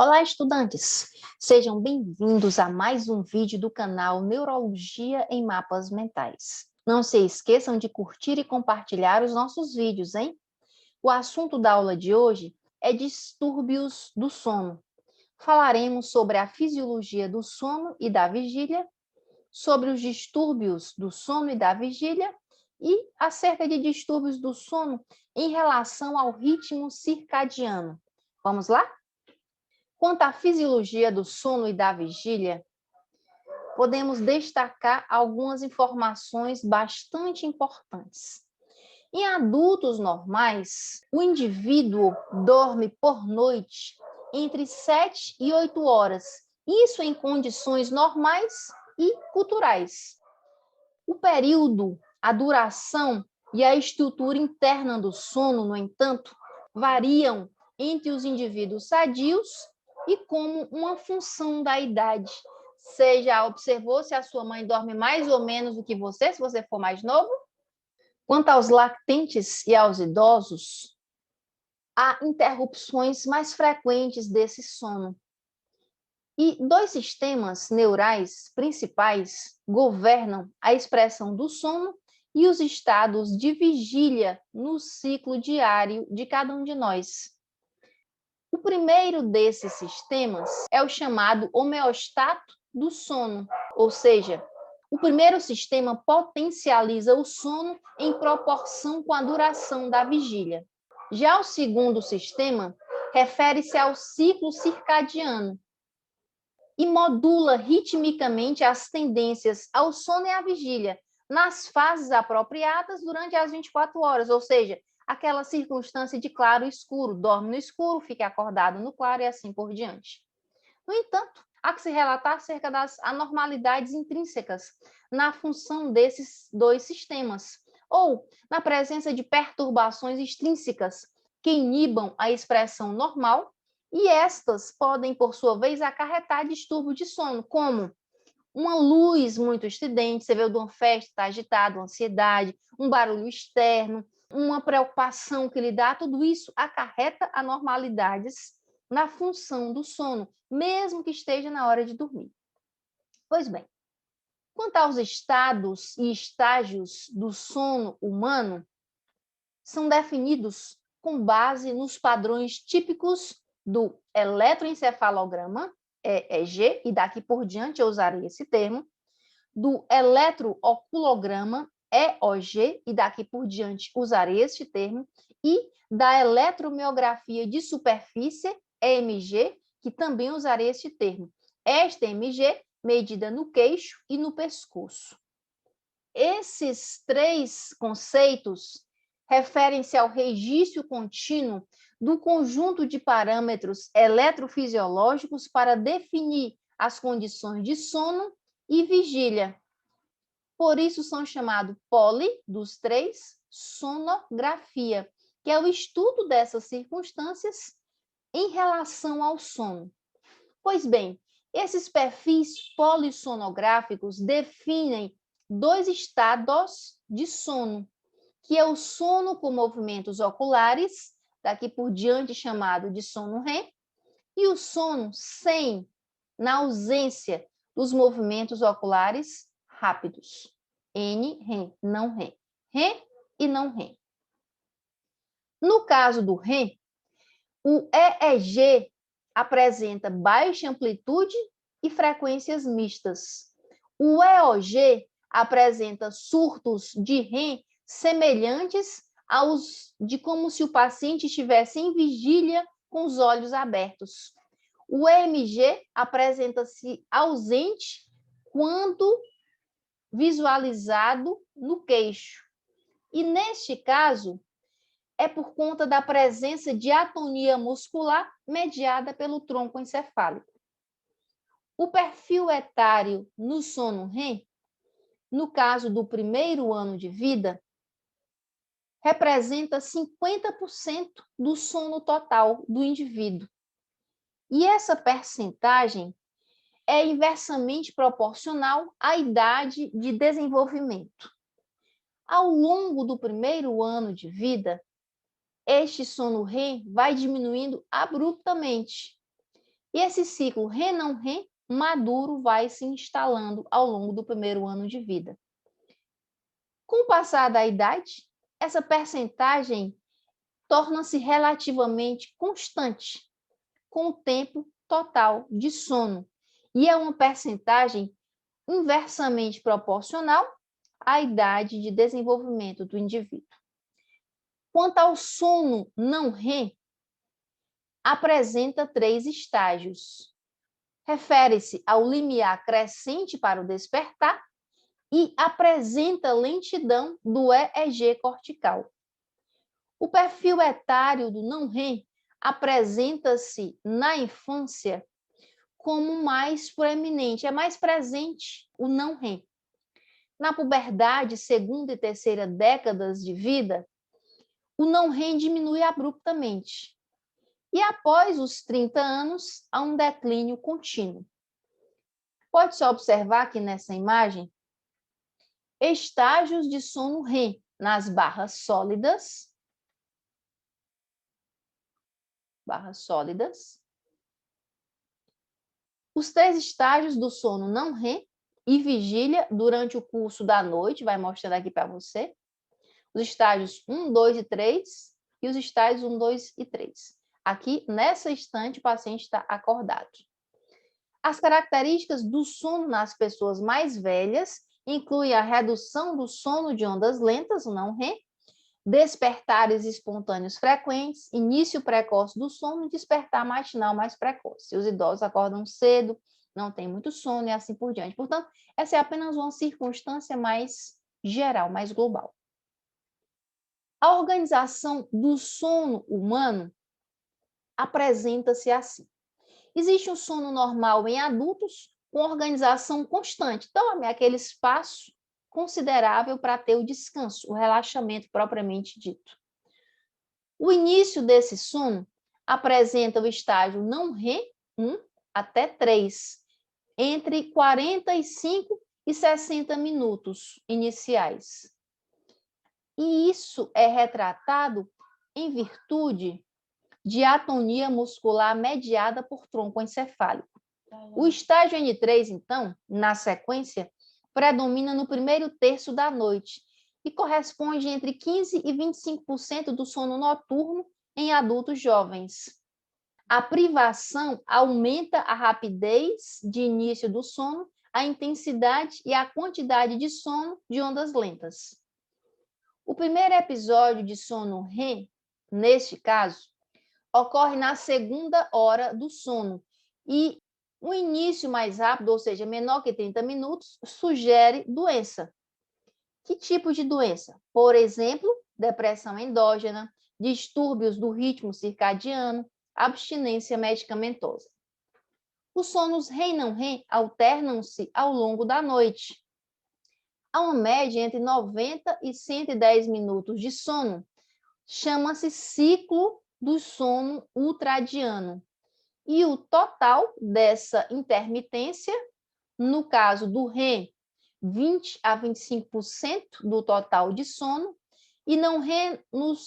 Olá, estudantes! Sejam bem-vindos a mais um vídeo do canal Neurologia em Mapas Mentais. Não se esqueçam de curtir e compartilhar os nossos vídeos, hein? O assunto da aula de hoje é distúrbios do sono. Falaremos sobre a fisiologia do sono e da vigília, sobre os distúrbios do sono e da vigília e acerca de distúrbios do sono em relação ao ritmo circadiano. Vamos lá? Quanto à fisiologia do sono e da vigília, podemos destacar algumas informações bastante importantes. Em adultos normais, o indivíduo dorme por noite entre 7 e 8 horas, isso em condições normais e culturais. O período, a duração e a estrutura interna do sono, no entanto, variam entre os indivíduos sadios e como uma função da idade. Você já observou se a sua mãe dorme mais ou menos do que você, se você for mais novo? Quanto aos lactentes e aos idosos, há interrupções mais frequentes desse sono. E dois sistemas neurais principais governam a expressão do sono e os estados de vigília no ciclo diário de cada um de nós. O primeiro desses sistemas é o chamado homeostato do sono, ou seja, o primeiro sistema potencializa o sono em proporção com a duração da vigília. Já o segundo sistema refere-se ao ciclo circadiano e modula ritmicamente as tendências ao sono e à vigília nas fases apropriadas durante as 24 horas, ou seja, aquela circunstância de claro e escuro, dorme no escuro, fica acordado no claro e assim por diante. No entanto, há que se relatar acerca das anormalidades intrínsecas na função desses dois sistemas, ou na presença de perturbações extrínsecas que inibam a expressão normal, e estas podem, por sua vez, acarretar distúrbio de sono, como uma luz muito estridente, você vê o de uma festa, está agitado, ansiedade, um barulho externo, uma preocupação que lhe dá, tudo isso acarreta anormalidades na função do sono, mesmo que esteja na hora de dormir. Pois bem, quanto aos estados e estágios do sono humano, são definidos com base nos padrões típicos do eletroencefalograma, EEG, e daqui por diante eu usarei esse termo, do eletrooculograma, EOG, e daqui por diante usarei este termo, e da eletromiografia de superfície, EMG, que também usarei este termo. Esta EMG, medida no queixo e no pescoço. Esses três conceitos referem-se ao registro contínuo do conjunto de parâmetros eletrofisiológicos para definir as condições de sono e vigília. Por isso são chamados poli, dos três, sonografia, que é o estudo dessas circunstâncias em relação ao sono. Pois bem, esses perfis polissonográficos definem dois estados de sono, que é o sono com movimentos oculares, daqui por diante chamado de sono REM, e o sono sem, na ausência dos movimentos oculares rápidos. N-REM, não REM. REM e não REM. No caso do REM, o EEG apresenta baixa amplitude e frequências mistas. O EOG apresenta surtos de REM semelhantes aos de como se o paciente estivesse em vigília com os olhos abertos. O EMG apresenta-se ausente quando visualizado no queixo. E neste caso, é por conta da presença de atonia muscular mediada pelo tronco encefálico. O perfil etário no sono REM, no caso do primeiro ano de vida, representa 50% do sono total do indivíduo. E essa percentagem é inversamente proporcional à idade de desenvolvimento. Ao longo do primeiro ano de vida, este sono REM vai diminuindo abruptamente. E esse ciclo REM-não-REM maduro vai se instalando ao longo do primeiro ano de vida. Com o passar da idade, essa percentagem torna-se relativamente constante com o tempo total de sono, e é uma percentagem inversamente proporcional à idade de desenvolvimento do indivíduo. Quanto ao sono não REM, apresenta 3 estágios. Refere-se ao limiar crescente para o despertar e apresenta lentidão do EEG cortical. O perfil etário do não REM apresenta-se na infância como mais proeminente, é mais presente o não REM. Na puberdade, segunda e terceira décadas de vida, o não REM diminui abruptamente. E após os 30 anos, há um declínio contínuo. Pode-se observar aqui nessa imagem estágios de sono REM nas barras sólidas. Os 3 estágios do sono não REM e vigília durante o curso da noite, vai mostrando aqui para você. Os estágios 1, 2 e 3 e os estágios 1, 2 e 3. Aqui, nessa instante, o paciente está acordado. As características do sono nas pessoas mais velhas incluem a redução do sono de ondas lentas, o não REM, despertares espontâneos frequentes, início precoce do sono e despertar matinal mais precoce. Os idosos acordam cedo, não têm muito sono e assim por diante. Portanto, essa é apenas uma circunstância mais geral, mais global. A organização do sono humano apresenta-se assim. Existe um sono normal em adultos com organização constante. Então, é aquele espaço considerável para ter o descanso, o relaxamento propriamente dito. O início desse sono apresenta o estágio não REM 1 até 3, entre 45 e 60 minutos iniciais. E isso é retratado em virtude de atonia muscular mediada por tronco encefálico. O estágio N3, então, na sequência, predomina no primeiro terço da noite e corresponde entre 15% e 25% do sono noturno em adultos jovens. A privação aumenta a rapidez de início do sono, a intensidade e a quantidade de sono de ondas lentas. O primeiro episódio de sono REM, neste caso, ocorre na segunda hora do sono e o início mais rápido, ou seja, menor que 30 minutos, sugere doença. Que tipo de doença? Por exemplo, depressão endógena, distúrbios do ritmo circadiano, abstinência medicamentosa. Os sonos REM e não REM alternam-se ao longo da noite. Há uma média entre 90 e 110 minutos de sono. Chama-se ciclo do sono ultradiano. E o total dessa intermitência, no caso do REM, 20 a 25% do total de sono, e não REM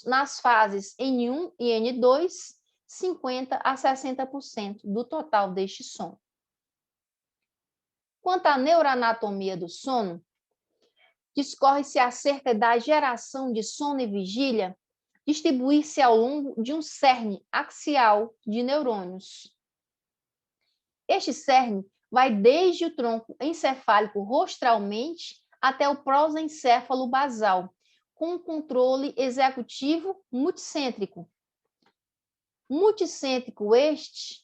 nas fases N1 e N2, 50 a 60% do total deste sono. Quanto à neuroanatomia do sono, discorre-se acerca da geração de sono e vigília distribuir-se ao longo de um cerne axial de neurônios. Este cerne vai desde o tronco encefálico rostralmente até o prosencéfalo basal, com um controle executivo multicêntrico. Multicêntrico este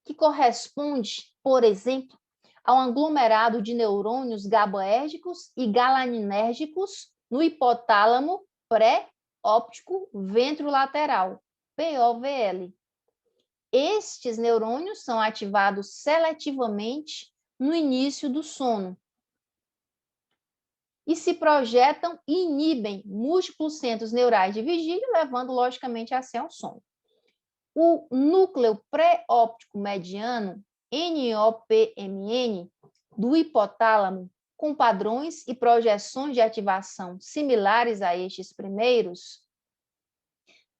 que corresponde, por exemplo, a um aglomerado de neurônios GABAérgicos e galaninérgicos no hipotálamo pré-óptico ventrolateral, POVL. Estes neurônios são ativados seletivamente no início do sono e se projetam e inibem múltiplos centros neurais de vigília, levando logicamente assim ao sono. O núcleo pré-óptico mediano, NOPMN, do hipotálamo, com padrões e projeções de ativação similares a estes primeiros,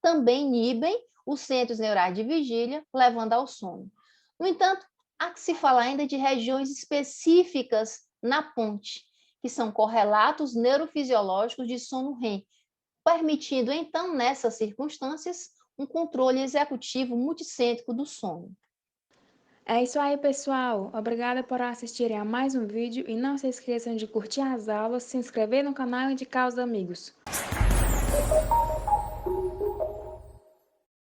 também inibem os centros neurais de vigília, levando ao sono. No entanto, há que se falar ainda de regiões específicas na ponte, que são correlatos neurofisiológicos de sono REM, permitindo, então, nessas circunstâncias, um controle executivo multicêntrico do sono. É isso aí, pessoal. Obrigada por assistirem a mais um vídeo e não se esqueçam de curtir as aulas, se inscrever no canal e indicar aos amigos.